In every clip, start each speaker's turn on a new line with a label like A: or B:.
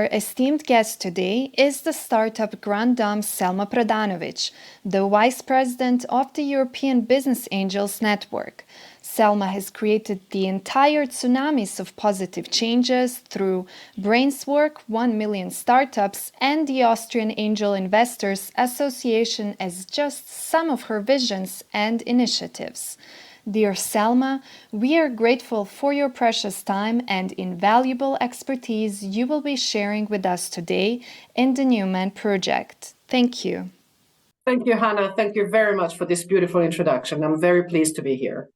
A: Our esteemed guest today is the startup Grand Dame Selma Pradanovic, the Vice President of the European Business Angels Network. Selma has created the entire tsunamis of positive changes through Brainswork, 1 Million Startups, and the Austrian Angel Investors Association as just some of her visions and initiatives. Dear Selma, we are grateful for your precious time and invaluable expertise you will be sharing with us today in the Newman Project. Thank you.
B: Thank you, Hannah. Thank you very much for this beautiful introduction. I'm very pleased to be here.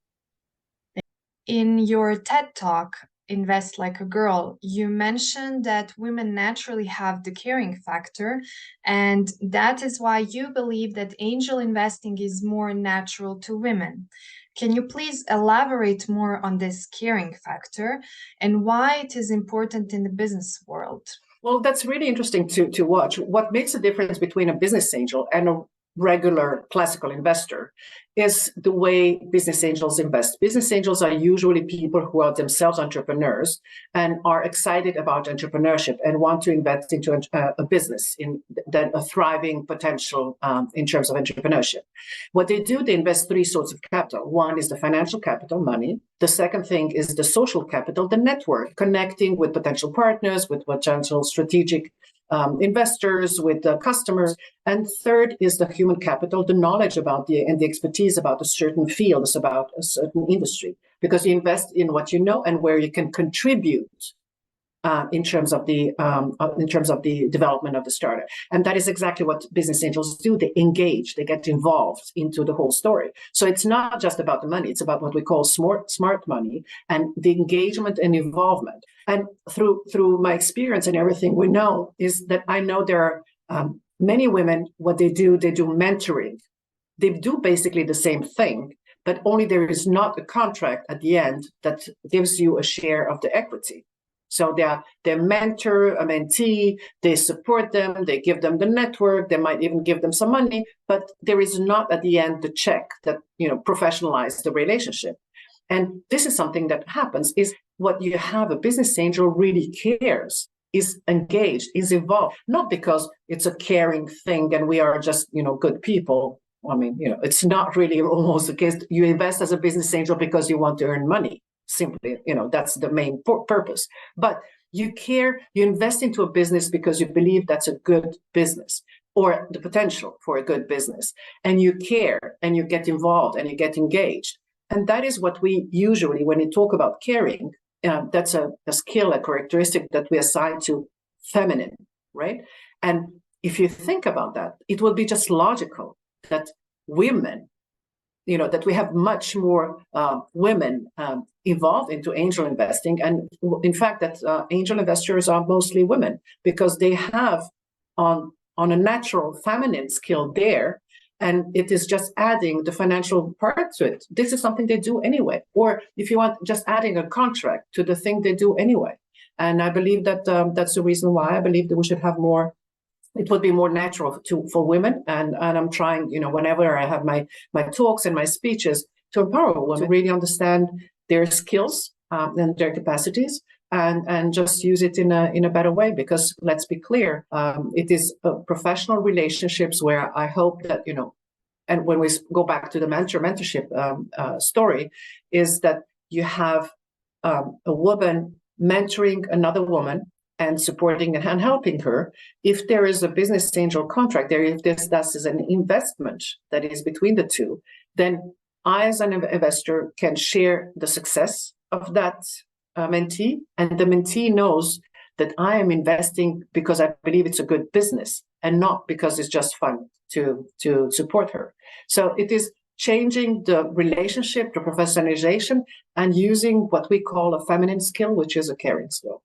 A: In your TED Talk, Invest Like a Girl, you mentioned that women naturally have the caring factor, and that is why you believe that angel investing is more natural to women. Can you please elaborate more on this caring factor and why it is important in the business world?
B: Well, that's really interesting to watch. What makes a difference between a business angel and a regular classical investor is the way business angels invest. Business angels are usually people who are themselves entrepreneurs and are excited about entrepreneurship and want to invest into a business in that a thriving potential in terms of entrepreneurship. What they do, they invest three sorts of capital. One is the financial capital, money. The second thing is the social capital, the network, connecting with potential partners, with potential strategic investors, with customers. And third is the human capital, the knowledge about and the expertise about a certain field, about a certain industry, because you invest in what you know and where you can contribute in terms of the development of the startup. And that is exactly what business angels do. They engage, they get involved into the whole story. So it's not just about the money, it's about what we call smart money and the engagement and involvement. And through my experience and everything we know is that I know there are many women, what they do mentoring. They do basically the same thing, but only there is not a contract at the end that gives you a share of the equity. So they mentor a mentee, they support them, they give them the network, they might even give them some money, but there is not at the end the check that professionalizes the relationship. And this is something that happens is what you have a business angel really cares, is engaged, is involved, not because it's a caring thing and we are just good people. I mean, it's not really almost the case. You invest as a business angel because you want to earn money. Simply, that's the main purpose. But you care, you invest into a business because you believe that's a good business or the potential for a good business. And you care and you get involved and you get engaged. And that is what we usually, when we talk about caring, that's a skill, a characteristic that we assign to feminine, right? And if you think about that, it will be just logical that women, that we have much more women involved into angel investing. And in fact, that angel investors are mostly women because they have on a natural feminine skill there. And it is just adding the financial part to it. This is something they do anyway. Or if you want, just adding a contract to the thing they do anyway. And I believe that that's the reason why I believe that we should have more. It would be more natural for women, and I'm trying, whenever I have my talks and my speeches, to empower women to really understand their skills and their capacities, and just use it in a better way. Because let's be clear, it is professional relationships where I hope that and when we go back to the mentorship story, is that you have a woman mentoring another woman and supporting and helping her. If there is a business angel contract there, if this is an investment that is between the two, then I as an investor can share the success of that mentee, and the mentee knows that I am investing because I believe it's a good business and not because it's just fun to support her. So it is changing the relationship, the professionalization, and using what we call a feminine skill, which is a caring skill.